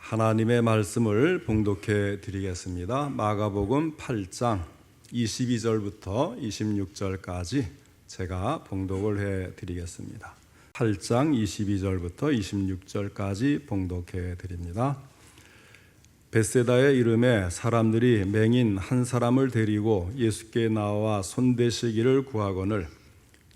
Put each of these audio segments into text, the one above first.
하나님의 말씀을 봉독해 드리겠습니다. 마가복음 8장 22절부터 26절까지 제가 봉독을 해 드리겠습니다. 8장 22절부터 26절까지 봉독해 드립니다. 벳세다의 이름에 사람들이 맹인 한 사람을 데리고 예수께 나와 손대시기를 구하거늘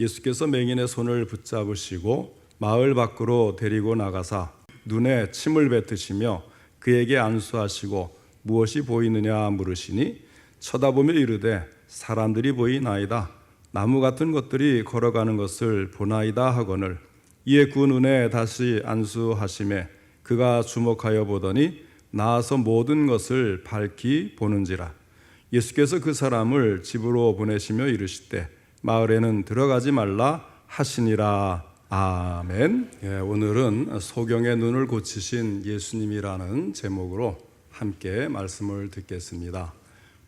예수께서 맹인의 손을 붙잡으시고 마을 밖으로 데리고 나가사 눈에 침을 뱉으시며 그에게 안수하시고 무엇이 보이느냐 물으시니 쳐다보며 이르되 사람들이 보이나이다. 나무 같은 것들이 걸어가는 것을 보나이다 하거늘 이에 그 눈에 다시 안수하시매 그가 주목하여 보더니 나아서 모든 것을 밝히 보는지라. 예수께서 그 사람을 집으로 보내시며 이르시되 마을에는 들어가지 말라 하시니라. 아멘. 오늘은 소경의 눈을 고치신 예수님이라는 제목으로 함께 말씀을 듣겠습니다.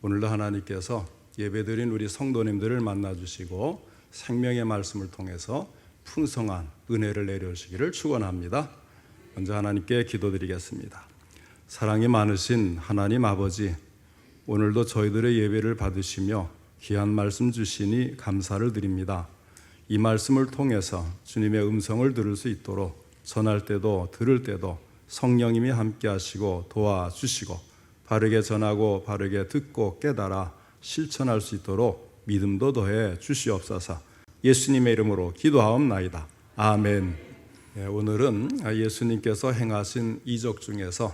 오늘도 하나님께서 예배드린 우리 성도님들을 만나주시고 생명의 말씀을 통해서 풍성한 은혜를 내려주시기를 축원합니다. 먼저 하나님께 기도드리겠습니다. 사랑이 많으신 하나님 아버지, 오늘도 저희들의 예배를 받으시며 귀한 말씀 주시니 감사를 드립니다. 이 말씀을 통해서 주님의 음성을 들을 수 있도록 전할 때도 들을 때도 성령님이 함께 하시고 도와주시고 바르게 전하고 바르게 듣고 깨달아 실천할 수 있도록 믿음도 더해 주시옵소서. 예수님의 이름으로 기도하옵나이다. 아멘. 오늘은 예수님께서 행하신 이적 중에서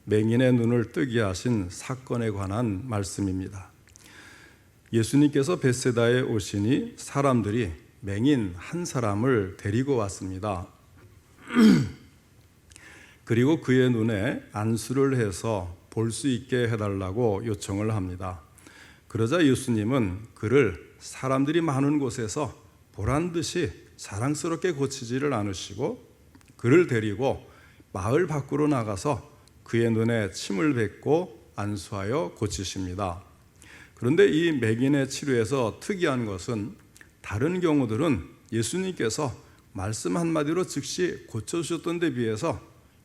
맹인의 눈을 뜨게 하신 사건에 관한 말씀입니다. 예수님께서 벳세다에 오시니 사람들이 맹인 한 사람을 데리고 왔습니다. 그리고 그의 눈에 안수를 해서 볼 수 있게 해달라고 요청을 합니다. 그러자 예수님은 그를 사람들이 많은 곳에서 보란 듯이 자랑스럽게 고치지를 않으시고 그를 데리고 마을 밖으로 나가서 그의 눈에 침을 뱉고 안수하여 고치십니다. 그런데 이 맹인의 치료에서 특이한 것은 다른 경우들은 예수님께서 말씀 한마디로 즉시 고쳐주셨던 데 비해서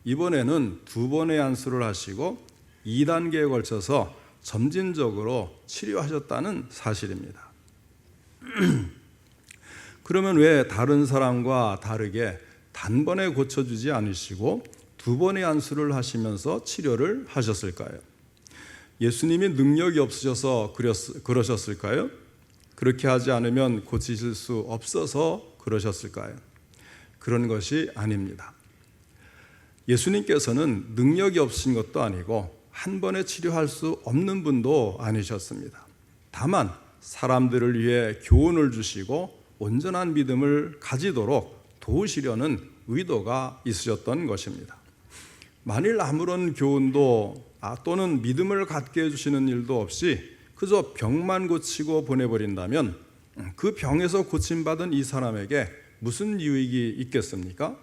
이번에는 2번의 안수를 하시고 2단계에 걸쳐서 점진적으로 치료하셨다는 사실입니다. 그러면 왜 다른 사람과 다르게 단번에 고쳐주지 않으시고 2번의 안수를 하시면서 치료를 하셨을까요? 예수님이 능력이 없으셔서 그러셨을까요? 그렇게 하지 않으면 고치실 수 없어서 그러셨을까요? 그런 것이 아닙니다. 예수님께서는 능력이 없으신 것도 아니고 한 번에 치료할 수 없는 분도 아니셨습니다. 다만 사람들을 위해 교훈을 주시고 온전한 믿음을 가지도록 도우시려는 의도가 있으셨던 것입니다. 만일 아무런 교훈도 또는 믿음을 갖게 해주시는 일도 없이 그저 병만 고치고 보내버린다면 그 병에서 고침받은 이 사람에게 무슨 유익이 있겠습니까?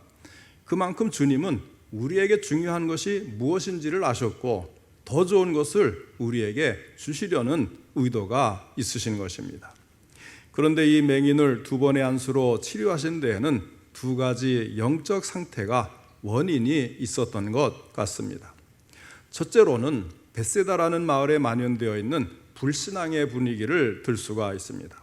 그만큼 주님은 우리에게 중요한 것이 무엇인지를 아셨고 더 좋은 것을 우리에게 주시려는 의도가 있으신 것입니다. 그런데 이 맹인을 2번의 안수로 치료하신 데에는 2가지 영적 상태가 원인이 있었던 것 같습니다. 첫째로는 벳세다라는 마을에 만연되어 있는 불신앙의 분위기를 들 수가 있습니다.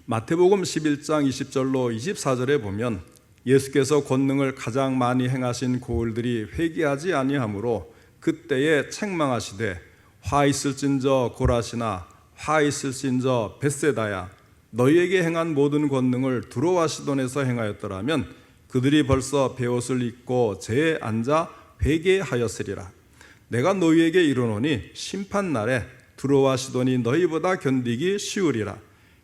마태복음 11장 20절로 24절에 보면 예수께서 권능을 가장 많이 행하신 고을들이 회개하지 아니하므로 그때에 책망하시되 화 있을진저 고라시나 화 있을진저 벳세다야 너희에게 행한 모든 권능을 두로와 시돈에서 행하였더라면 그들이 벌써 베옷을 입고 제에 앉아 회개하였으리라. 내가 너희에게 이르노니 심판날에 두로와 시돈이 너희보다 견디기 쉬우리라.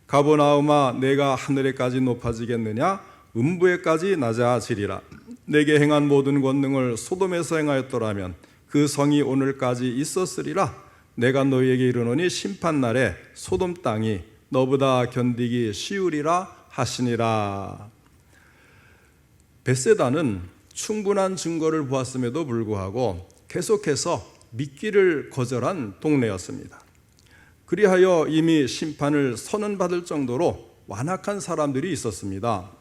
가버나움아 내가 하늘에까지 높아지겠느냐 음부에까지 낮아지리라. 내게 행한 모든 권능을 소돔에서 행하였더라면 그 성이 오늘까지 있었으리라. 내가 너희에게 이르노니 심판날에 소돔 땅이 너보다 견디기 쉬우리라 하시니라. 벳세다는 충분한 증거를 보았음에도 불구하고 계속해서 믿기를 거절한 동네였습니다. 그리하여 이미 심판을 선언받을 정도로 완악한 사람들이 있었습니다.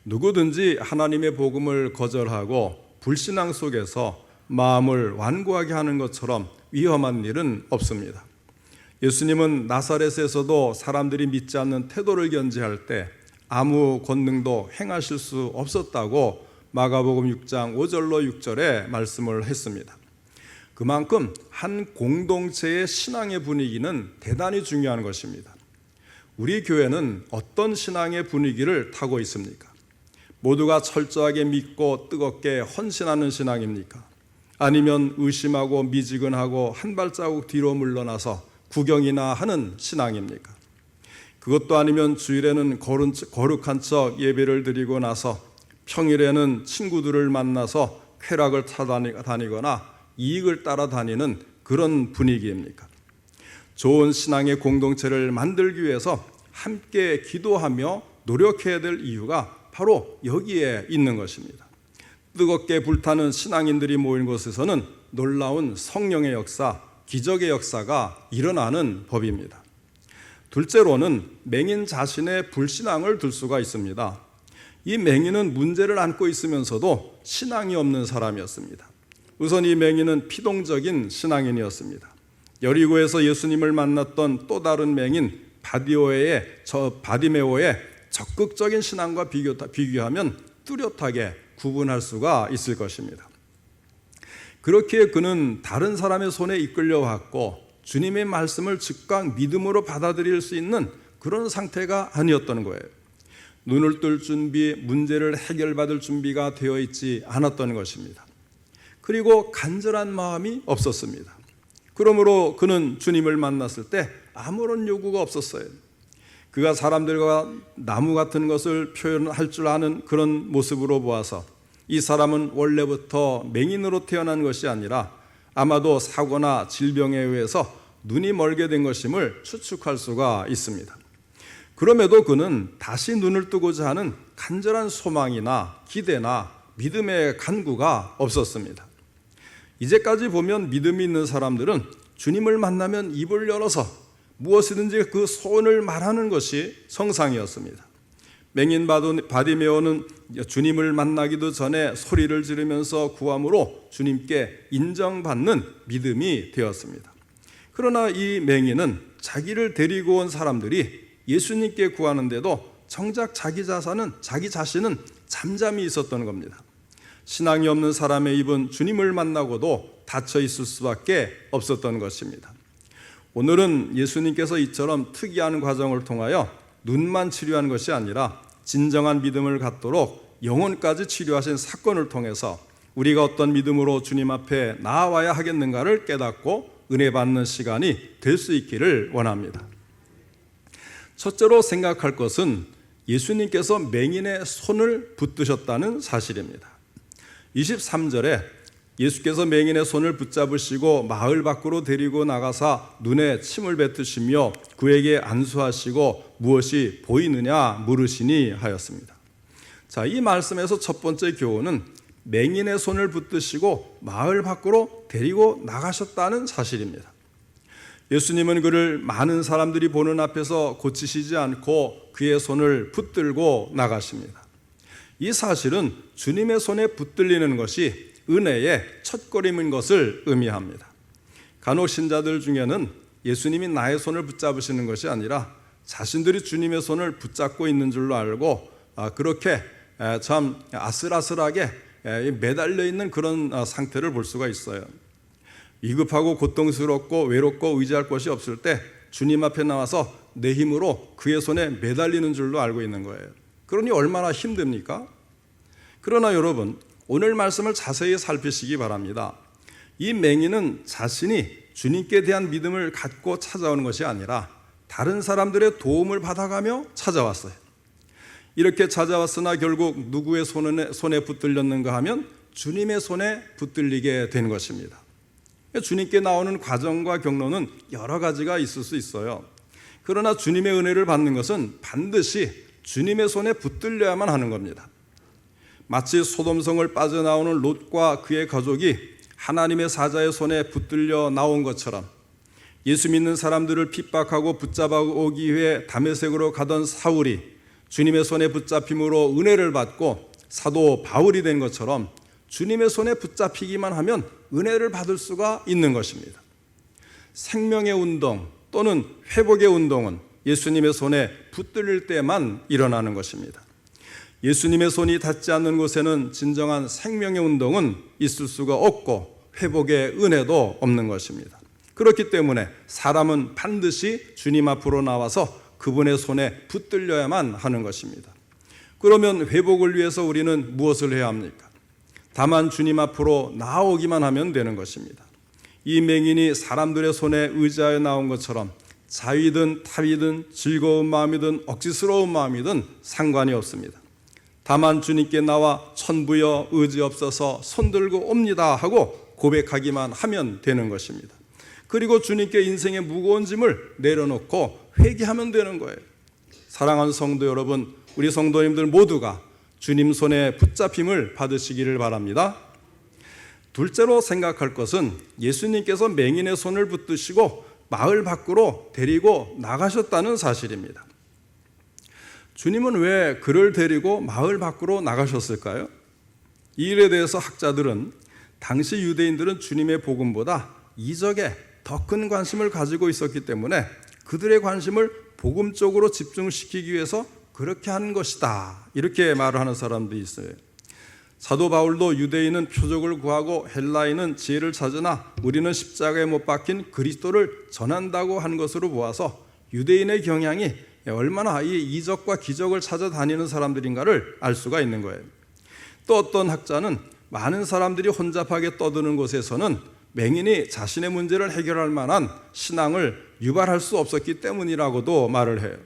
누구든지 하나님의 복음을 거절하고 불신앙 속에서 마음을 완고하게 하는 것처럼 위험한 일은 없습니다. 예수님은 나사렛에서도 사람들이 믿지 않는 태도를 견지할 때 아무 권능도 행하실 수 없었다고 마가복음 6장 5절로 6절에 말씀을 했습니다. 그만큼 한 공동체의 신앙의 분위기는 대단히 중요한 것입니다. 우리 교회는 어떤 신앙의 분위기를 타고 있습니까? 모두가 철저하게 믿고 뜨겁게 헌신하는 신앙입니까? 아니면 의심하고 미지근하고 한 발자국 뒤로 물러나서 구경이나 하는 신앙입니까? 그것도 아니면 주일에는 거룩한 척 예배를 드리고 나서 평일에는 친구들을 만나서 쾌락을 타다니거나 이익을 따라다니는 그런 분위기입니까? 좋은 신앙의 공동체를 만들기 위해서 함께 기도하며 노력해야 될 이유가 바로 여기에 있는 것입니다. 뜨겁게 불타는 신앙인들이 모인 곳에서는 놀라운 성령의 역사, 기적의 역사가 일어나는 법입니다. 둘째로는 맹인 자신의 불신앙을 들 수가 있습니다. 이 맹인은 문제를 안고 있으면서도 신앙이 없는 사람이었습니다. 우선 이 맹인은 피동적인 신앙인이었습니다. 여리고에서 예수님을 만났던 또 다른 맹인 바디메오의 적극적인 신앙과 비교하면 뚜렷하게 구분할 수가 있을 것입니다. 그렇기에 그는 다른 사람의 손에 이끌려왔고 주님의 말씀을 즉각 믿음으로 받아들일 수 있는 그런 상태가 아니었던 거예요. 눈을 뜰 준비, 문제를 해결받을 준비가 되어 있지 않았던 것입니다. 그리고 간절한 마음이 없었습니다. 그러므로 그는 주님을 만났을 때 아무런 요구가 없었어요. 그가 사람들과 나무 같은 것을 표현할 줄 아는 그런 모습으로 보아서 이 사람은 원래부터 맹인으로 태어난 것이 아니라 아마도 사고나 질병에 의해서 눈이 멀게 된 것임을 추측할 수가 있습니다. 그럼에도 그는 다시 눈을 뜨고자 하는 간절한 소망이나 기대나 믿음의 간구가 없었습니다. 이제까지 보면 믿음이 있는 사람들은 주님을 만나면 입을 열어서 무엇이든지 그 소원을 말하는 것이 정상이었습니다. 맹인 바디메오는 주님을 만나기도 전에 소리를 지르면서 구함으로 주님께 인정받는 믿음이 되었습니다. 그러나 이 맹인은 자기를 데리고 온 사람들이 예수님께 구하는데도 정작 자기 자신은 잠잠히 있었던 겁니다. 신앙이 없는 사람의 입은 주님을 만나고도 닫혀 있을 수밖에 없었던 것입니다. 오늘은 예수님께서 이처럼 특이한 과정을 통하여 눈만 치료한 것이 아니라 진정한 믿음을 갖도록 영혼까지 치료하신 사건을 통해서 우리가 어떤 믿음으로 주님 앞에 나아와야 하겠는가를 깨닫고 은혜 받는 시간이 될 수 있기를 원합니다. 첫째로 생각할 것은 예수님께서 맹인의 손을 붙드셨다는 사실입니다. 23절에 예수께서 맹인의 손을 붙잡으시고 마을 밖으로 데리고 나가사 눈에 침을 뱉으시며 그에게 안수하시고 무엇이 보이느냐 물으시니 하였습니다. 자, 이 말씀에서 첫 번째 교훈은 맹인의 손을 붙드시고 마을 밖으로 데리고 나가셨다는 사실입니다. 예수님은 그를 많은 사람들이 보는 앞에서 고치시지 않고 그의 손을 붙들고 나가십니다. 이 사실은 주님의 손에 붙들리는 것이 은혜의 첫걸음인 것을 의미합니다. 간혹 신자들 중에는 예수님이 나의 손을 붙잡으시는 것이 아니라 자신들이 주님의 손을 붙잡고 있는 줄로 알고 그렇게 참 아슬아슬하게 매달려 있는 그런 상태를 볼 수가 있어요. 위급하고 고통스럽고 외롭고 의지할 곳이 없을 때 주님 앞에 나와서 내 힘으로 그의 손에 매달리는 줄로 알고 있는 거예요. 그러니 얼마나 힘듭니까? 그러나 여러분, 오늘 말씀을 자세히 살피시기 바랍니다. 이 맹인은 자신이 주님께 대한 믿음을 갖고 찾아오는 것이 아니라 다른 사람들의 도움을 받아가며 찾아왔어요. 이렇게 찾아왔으나 결국 누구의 손에 붙들렸는가 하면 주님의 손에 붙들리게 된 것입니다. 주님께 나오는 과정과 경로는 여러 가지가 있을 수 있어요. 그러나 주님의 은혜를 받는 것은 반드시 주님의 손에 붙들려야만 하는 겁니다. 마치 소돔성을 빠져나오는 롯과 그의 가족이 하나님의 사자의 손에 붙들려 나온 것처럼 예수 믿는 사람들을 핍박하고 붙잡아 오기 위해 다메섹으로 가던 사울이 주님의 손에 붙잡힘으로 은혜를 받고 사도 바울이 된 것처럼 주님의 손에 붙잡히기만 하면 은혜를 받을 수가 있는 것입니다. 생명의 운동 또는 회복의 운동은 예수님의 손에 붙들릴 때만 일어나는 것입니다. 예수님의 손이 닿지 않는 곳에는 진정한 생명의 운동은 있을 수가 없고 회복의 은혜도 없는 것입니다. 그렇기 때문에 사람은 반드시 주님 앞으로 나와서 그분의 손에 붙들려야만 하는 것입니다. 그러면 회복을 위해서 우리는 무엇을 해야 합니까? 다만 주님 앞으로 나오기만 하면 되는 것입니다. 이 맹인이 사람들의 손에 의지하여 나온 것처럼 자위든 타위든 즐거운 마음이든 억지스러운 마음이든 상관이 없습니다. 다만 주님께 나와 천부여 의지없어서 손들고 옵니다 하고 고백하기만 하면 되는 것입니다. 그리고 주님께 인생의 무거운 짐을 내려놓고 회개하면 되는 거예요. 사랑하는 성도 여러분, 우리 성도님들 모두가 주님 손에 붙잡힘을 받으시기를 바랍니다. 둘째로 생각할 것은 예수님께서 맹인의 손을 붙드시고 마을 밖으로 데리고 나가셨다는 사실입니다. 주님은 왜 그를 데리고 마을 밖으로 나가셨을까요? 이 일에 대해서 학자들은 당시 유대인들은 주님의 복음보다 이적에 더 큰 관심을 가지고 있었기 때문에 그들의 관심을 복음 쪽으로 집중시키기 위해서 그렇게 한 것이다, 이렇게 말을 하는 사람도 있어요. 사도 바울도 유대인은 표적을 구하고 헬라인은 지혜를 찾으나 우리는 십자가에 못 박힌 그리스도를 전한다고 한 것으로 보아서 유대인의 경향이 얼마나 이 이적과 기적을 찾아다니는 사람들인가를 알 수가 있는 거예요. 또 어떤 학자는 많은 사람들이 혼잡하게 떠드는 곳에서는 맹인이 자신의 문제를 해결할 만한 신앙을 유발할 수 없었기 때문이라고도 말을 해요.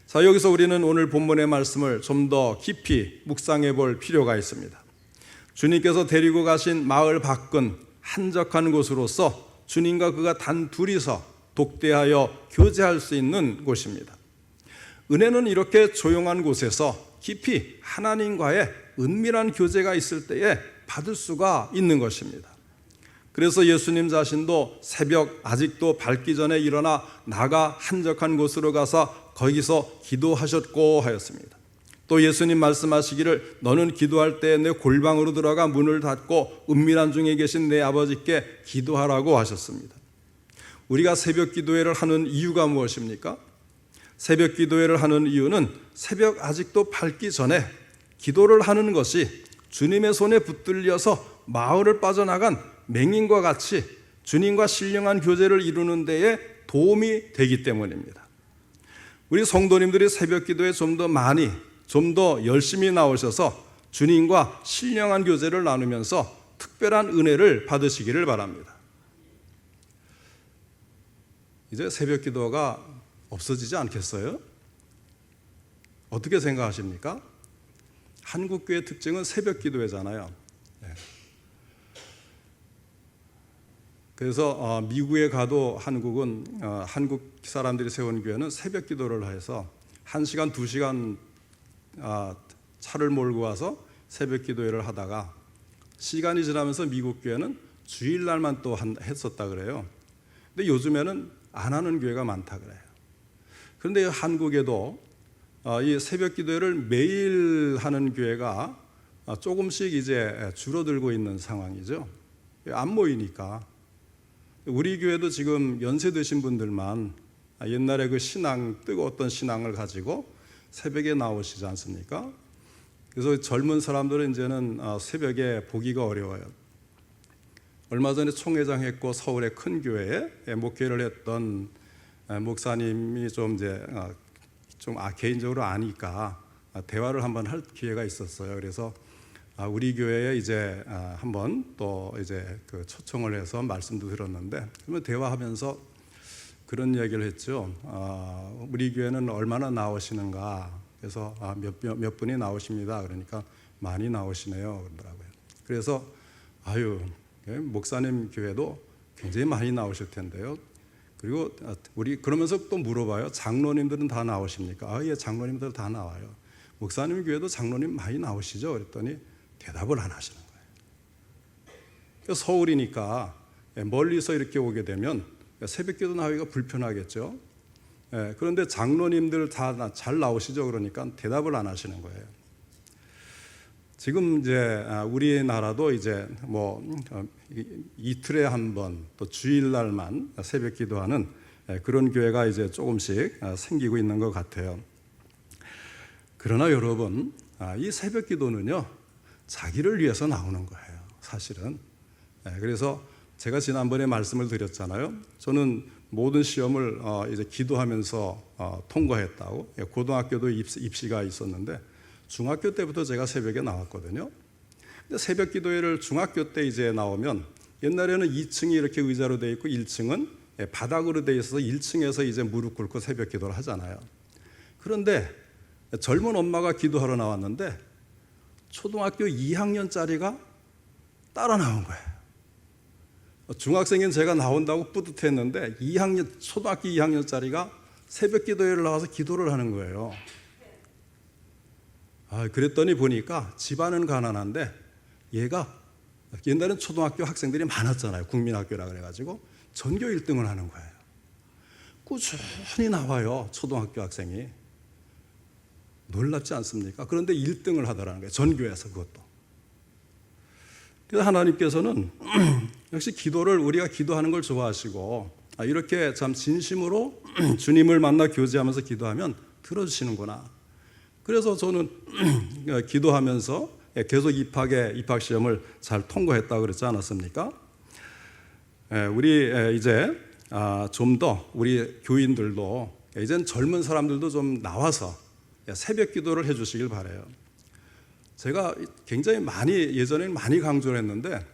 자, 여기서 우리는 오늘 본문의 말씀을 좀 더 깊이 묵상해 볼 필요가 있습니다. 주님께서 데리고 가신 마을 밖은 한적한 곳으로서 주님과 그가 단 둘이서 독대하여 교제할 수 있는 곳입니다. 은혜는 이렇게 조용한 곳에서 깊이 하나님과의 은밀한 교제가 있을 때에 받을 수가 있는 것입니다. 그래서 예수님 자신도 새벽 아직도 밝기 전에 일어나 나가 한적한 곳으로 가서 거기서 기도하셨고 하였습니다. 또 예수님 말씀하시기를 너는 기도할 때 내 골방으로 들어가 문을 닫고 은밀한 중에 계신 내 아버지께 기도하라고 하셨습니다. 우리가 새벽 기도회를 하는 이유가 무엇입니까? 새벽 기도회를 하는 이유는 새벽 아직도 밝기 전에 기도를 하는 것이 주님의 손에 붙들려서 마을을 빠져나간 맹인과 같이 주님과 신령한 교제를 이루는 데에 도움이 되기 때문입니다. 우리 성도님들이 새벽 기도에 좀 더 많이, 좀 더 열심히 나오셔서 주님과 신령한 교제를 나누면서 특별한 은혜를 받으시기를 바랍니다. 이제 새벽 기도가 없어지지 않겠어요? 어떻게 생각하십니까? 한국교회 특징은 새벽 기도회잖아요. 네. 그래서 미국에 가도 한국은 한국 사람들이 세운 교회는 새벽 기도를 해서 1시간, 2시간 차를 몰고 와서 새벽 기도회를 하다가 시간이 지나면서 미국 교회는 주일날만 또 했었다 그래요. 근데 요즘에는 안 하는 교회가 많다 그래요. 그런데 한국에도 이 새벽 기도회를 매일 하는 교회가 조금씩 이제 줄어들고 있는 상황이죠. 안 모이니까. 우리 교회도 지금 연세 드신 분들만 옛날에 그 신앙, 뜨거웠던 신앙을 가지고 새벽에 나오시지 않습니까? 그래서 젊은 사람들은 이제는 새벽에 보기가 어려워요. 얼마 전에 총회장 했고 서울의 큰 교회에 목회를 했던 목사님이 좀 이제 개인적으로 아니까 대화를 한번 할 기회가 있었어요. 그래서 우리 교회에 이제 한번 또 이제 그 초청을 해서 말씀도 들었는데 그러면 대화하면서 그런 이야기를 했죠. 우리 교회는 얼마나 나오시는가? 그래서 몇 분이 나오십니다. 그러니까 많이 나오시네요. 그러더라고요. 그래서 목사님 교회도 굉장히 많이 나오실 텐데요. 그리고 우리 그러면서 또 물어봐요. 장로님들은 다 나오십니까? 예, 장로님들 다 나와요. 목사님 교회도 장로님 많이 나오시죠? 그랬더니 대답을 안 하시는 거예요. 서울이니까 멀리서 이렇게 오게 되면 새벽기도 나오기가 불편하겠죠. 그런데 장로님들 다 잘 나오시죠? 그러니까 대답을 안 하시는 거예요. 지금 이제 우리나라도 이제 뭐 이틀에 한 번 또 주일날만 새벽 기도하는 그런 교회가 이제 조금씩 생기고 있는 것 같아요. 그러나 여러분, 이 새벽 기도는요, 자기를 위해서 나오는 거예요, 사실은. 그래서 제가 지난번에 말씀을 드렸잖아요. 저는 모든 시험을 이제 기도하면서 통과했다고. 고등학교도 입시가 있었는데 중학교 때부터 제가 새벽에 나왔거든요. 근데 새벽 기도회를 중학교 때 이제 나오면, 옛날에는 2층이 이렇게 의자로 되어 있고 1층은 바닥으로 되어 있어서 1층에서 이제 무릎 꿇고 새벽 기도를 하잖아요. 그런데 젊은 엄마가 기도하러 나왔는데 초등학교 2학년짜리가 따라 나온 거예요. 중학생인 제가 나온다고 뿌듯했는데 초등학교 2학년짜리가 새벽 기도회를 나와서 기도를 하는 거예요. 그랬더니 보니까 집안은 가난한데 얘가, 옛날엔 초등학교 학생들이 많았잖아요. 국민학교라 그래가지고 전교 1등을 하는 거예요. 꾸준히 나와요, 초등학교 학생이. 놀랍지 않습니까? 그런데 1등을 하더라는 거예요, 전교에서. 그것도. 그래서 하나님께서는 역시 기도를, 우리가 기도하는 걸 좋아하시고, 이렇게 참 진심으로 주님을 만나 교제하면서 기도하면 들어주시는구나. 그래서 저는 기도하면서 계속 입학 시험을 잘 통과했다고 그랬지 않았습니까? 우리 이제 좀 더 우리 교인들도, 이젠 젊은 사람들도 좀 나와서 새벽 기도를 해주시길 바라요. 제가 굉장히 예전에는 많이 강조를 했는데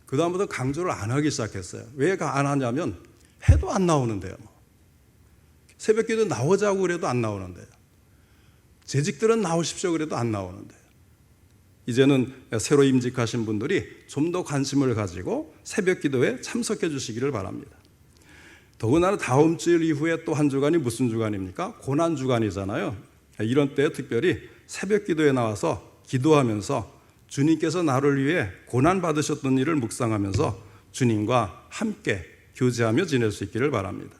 그 다음부터 강조를 안 하기 시작했어요. 왜 안 하냐면 해도 안 나오는데요. 새벽 기도 나오자고 그래도 안 나오는데요. 재직들은 나오십시오 그래도 안 나오는데요. 이제는 새로 임직하신 분들이 좀 더 관심을 가지고 새벽 기도에 참석해 주시기를 바랍니다. 더군다나 다음 주일 이후에 또 한 주간이 무슨 주간입니까? 고난 주간이잖아요. 이런 때에 특별히 새벽 기도에 나와서 기도하면서 주님께서 나를 위해 고난 받으셨던 일을 묵상하면서 주님과 함께 교제하며 지낼 수 있기를 바랍니다.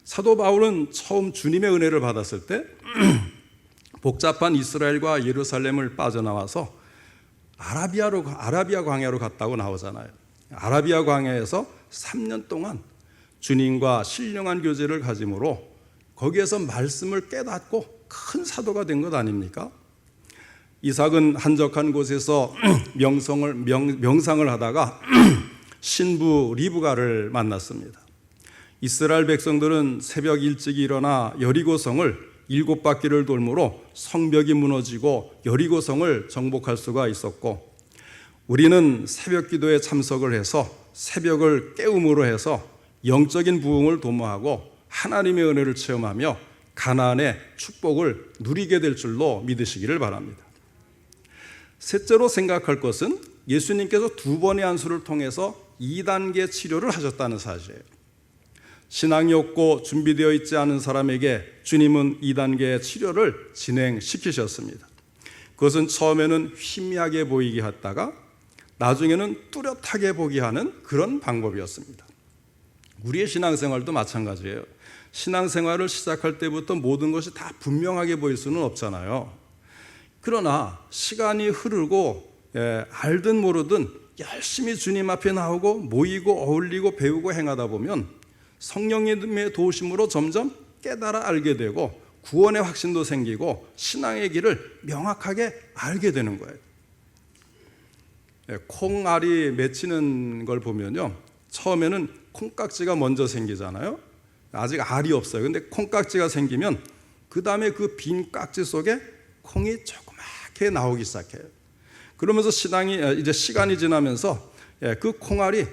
사도 바울은 처음 주님의 은혜를 받았을 때 복잡한 이스라엘과 예루살렘을 빠져나와서 아라비아 광야로 갔다고 나오잖아요. 아라비아 광야에서 3년 동안 주님과 신령한 교제를 가짐으로 거기에서 말씀을 깨닫고 큰 사도가 된 것 아닙니까? 이삭은 한적한 곳에서 명상을 하다가 신부 리브가를 만났습니다. 이스라엘 백성들은 새벽 일찍 일어나 여리고성을 7바퀴를 돌므로 성벽이 무너지고 여리고성을 정복할 수가 있었고, 우리는 새벽 기도에 참석을 해서 새벽을 깨움으로 해서 영적인 부흥을 도모하고 하나님의 은혜를 체험하며 가나안의 축복을 누리게 될 줄로 믿으시기를 바랍니다. 셋째로 생각할 것은 예수님께서 2번의 안수를 통해서 2단계 치료를 하셨다는 사실이에요. 신앙이 없고 준비되어 있지 않은 사람에게 주님은 2단계의 치료를 진행시키셨습니다. 그것은 처음에는 희미하게 보이게 했다가 나중에는 뚜렷하게 보게 하는 그런 방법이었습니다. 우리의 신앙생활도 마찬가지예요. 신앙생활을 시작할 때부터 모든 것이 다 분명하게 보일 수는 없잖아요. 그러나 시간이 흐르고 알든 모르든 열심히 주님 앞에 나오고 모이고 어울리고 배우고 행하다 보면 성령님의 도우심으로 점점 깨달아 알게 되고 구원의 확신도 생기고 신앙의 길을 명확하게 알게 되는 거예요. 콩알이 맺히는 걸 보면요, 처음에는 콩깍지가 먼저 생기잖아요. 아직 알이 없어요. 근데 콩깍지가 생기면 그 다음에 그 빈 깍지 속에 콩이 조그맣게 나오기 시작해요. 그러면서 이제 시간이 지나면서 그 콩알이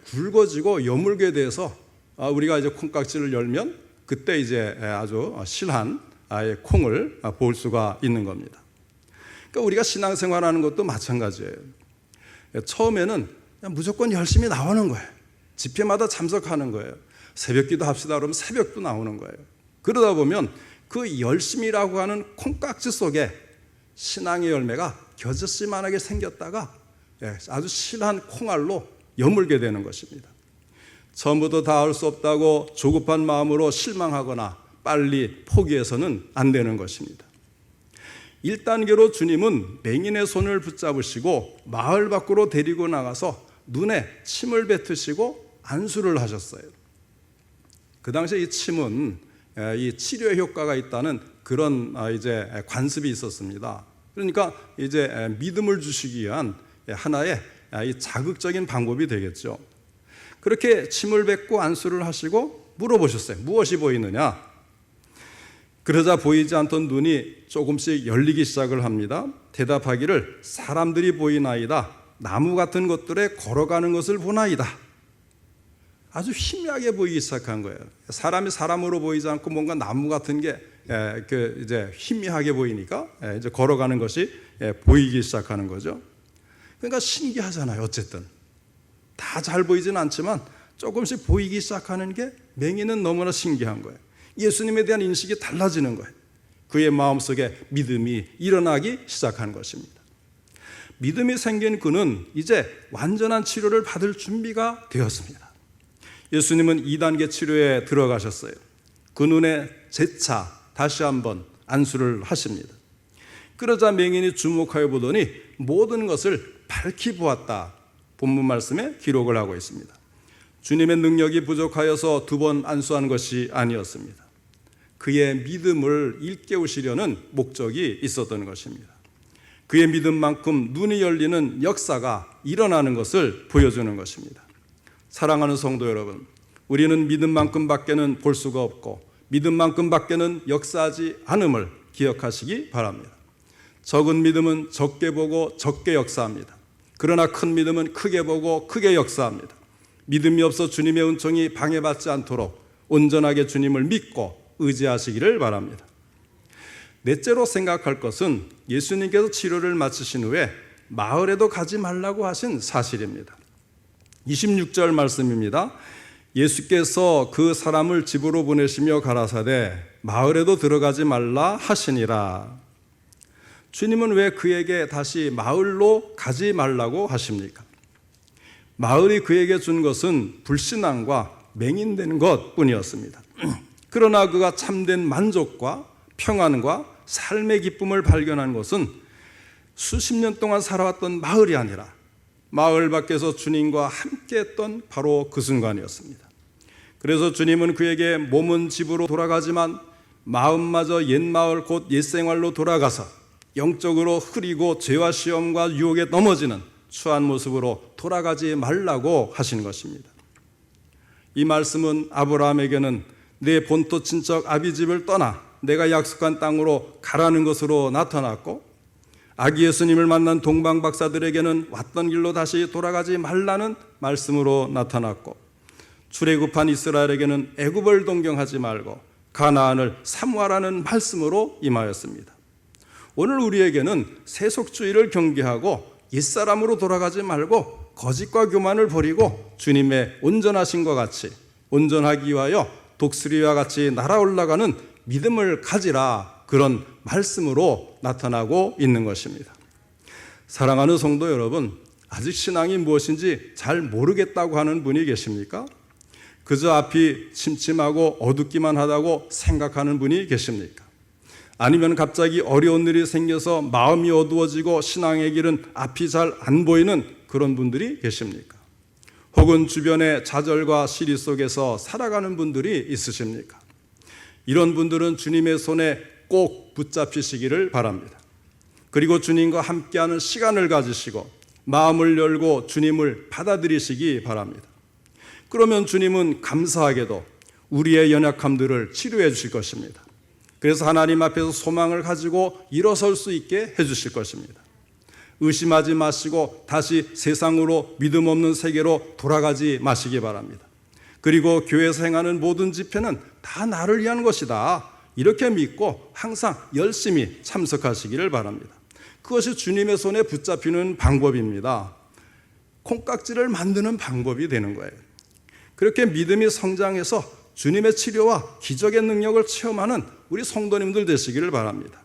굵어지고 여물게 돼서 우리가 이제 콩깍지를 열면 그때 이제 아주 실한 콩을 볼 수가 있는 겁니다. 그러니까 우리가 신앙생활하는 것도 마찬가지예요. 처음에는 그냥 무조건 열심히 나오는 거예요. 집회마다 참석하는 거예요. 새벽기도 합시다 그러면 새벽도 나오는 거예요. 그러다 보면 그 열심이라고 하는 콩깍지 속에 신앙의 열매가 겨자씨만하게 생겼다가 아주 실한 콩알로 여물게 되는 것입니다. 처음부터 다 할 수 없다고 조급한 마음으로 실망하거나 빨리 포기해서는 안 되는 것입니다. 1단계로 주님은 맹인의 손을 붙잡으시고 마을 밖으로 데리고 나가서 눈에 침을 뱉으시고 안수를 하셨어요. 그 당시에 이 침은 이 치료 효과가 있다는 그런 이제 관습이 있었습니다. 그러니까 이제 믿음을 주시기 위한 하나의 이 자극적인 방법이 되겠죠. 그렇게 침을 뱉고 안수를 하시고 물어보셨어요. 무엇이 보이느냐? 그러자 보이지 않던 눈이 조금씩 열리기 시작을 합니다. 대답하기를 사람들이 보이나이다. 나무 같은 것들에 걸어가는 것을 보나이다. 아주 희미하게 보이기 시작한 거예요. 사람이 사람으로 보이지 않고 뭔가 나무 같은 게 이제 희미하게 보이니까 이제 걸어가는 것이 보이기 시작하는 거죠. 그러니까 신기하잖아요. 어쨌든 다 잘 보이지는 않지만 조금씩 보이기 시작하는 게 맹인은 너무나 신기한 거예요. 예수님에 대한 인식이 달라지는 거예요. 그의 마음속에 믿음이 일어나기 시작한 것입니다. 믿음이 생긴 그는 이제 완전한 치료를 받을 준비가 되었습니다. 예수님은 2단계 치료에 들어가셨어요. 그 눈에 재차 다시 한번 안수를 하십니다. 그러자 맹인이 주목하여 보더니 모든 것을 밝히 보았다. 본문 말씀에 기록을 하고 있습니다. 주님의 능력이 부족하여서 2번 안수한 것이 아니었습니다. 그의 믿음을 일깨우시려는 목적이 있었던 것입니다. 그의 믿음만큼 눈이 열리는 역사가 일어나는 것을 보여주는 것입니다. 사랑하는 성도 여러분, 우리는 믿음만큼 밖에는 볼 수가 없고 믿음만큼 밖에는 역사하지 않음을 기억하시기 바랍니다. 적은 믿음은 적게 보고 적게 역사합니다. 그러나 큰 믿음은 크게 보고 크게 역사합니다. 믿음이 없어 주님의 은총이 방해받지 않도록 온전하게 주님을 믿고 의지하시기를 바랍니다. 넷째로 생각할 것은 예수님께서 치료를 마치신 후에 마을에도 가지 말라고 하신 사실입니다. 26절 말씀입니다. 예수께서 그 사람을 집으로 보내시며 가라사대 마을에도 들어가지 말라 하시니라. 주님은 왜 그에게 다시 마을로 가지 말라고 하십니까? 마을이 그에게 준 것은 불신앙과 맹인된 것뿐이었습니다. 그러나 그가 참된 만족과 평안과 삶의 기쁨을 발견한 것은 수십 년 동안 살아왔던 마을이 아니라 마을 밖에서 주님과 함께했던 바로 그 순간이었습니다. 그래서 주님은 그에게 몸은 집으로 돌아가지만 마음마저 옛마을 곧 옛생활로 돌아가서 영적으로 흐리고 죄와 시험과 유혹에 넘어지는 추한 모습으로 돌아가지 말라고 하신 것입니다. 이 말씀은 아브라함에게는 내 본토 친척 아비집을 떠나 내가 약속한 땅으로 가라는 것으로 나타났고, 아기 예수님을 만난 동방 박사들에게는 왔던 길로 다시 돌아가지 말라는 말씀으로 나타났고, 출애굽한 이스라엘에게는 애굽을 동경하지 말고 가나안을 사모하라는 말씀으로 임하였습니다. 오늘 우리에게는 세속주의를 경계하고 옛사람으로 돌아가지 말고 거짓과 교만을 버리고 주님의 온전하신과 같이 온전하기 위하여 독수리와 같이 날아올라가는 믿음을 가지라, 그런 말씀으로 나타나고 있는 것입니다. 사랑하는 성도 여러분, 아직 신앙이 무엇인지 잘 모르겠다고 하는 분이 계십니까? 그저 앞이 침침하고 어둡기만 하다고 생각하는 분이 계십니까? 아니면 갑자기 어려운 일이 생겨서 마음이 어두워지고 신앙의 길은 앞이 잘 안 보이는 그런 분들이 계십니까? 혹은 주변의 좌절과 시리 속에서 살아가는 분들이 있으십니까? 이런 분들은 주님의 손에 꼭 붙잡히시기를 바랍니다. 그리고 주님과 함께하는 시간을 가지시고 마음을 열고 주님을 받아들이시기 바랍니다. 그러면 주님은 감사하게도 우리의 연약함들을 치료해 주실 것입니다. 그래서 하나님 앞에서 소망을 가지고 일어설 수 있게 해주실 것입니다. 의심하지 마시고 다시 세상으로 믿음 없는 세계로 돌아가지 마시기 바랍니다. 그리고 교회에서 행하는 모든 집회는 다 나를 위한 것이다, 이렇게 믿고 항상 열심히 참석하시기를 바랍니다. 그것이 주님의 손에 붙잡히는 방법입니다. 콩깍지를 만드는 방법이 되는 거예요. 그렇게 믿음이 성장해서 주님의 치료와 기적의 능력을 체험하는 우리 성도님들 되시기를 바랍니다.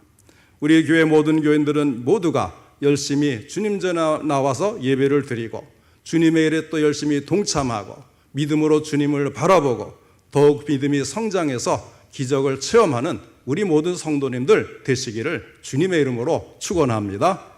우리 교회 모든 교인들은 모두가 열심히 주님 전에 나와서 예배를 드리고 주님의 일에 또 열심히 동참하고 믿음으로 주님을 바라보고 더욱 믿음이 성장해서 기적을 체험하는 우리 모든 성도님들 되시기를 주님의 이름으로 축원합니다.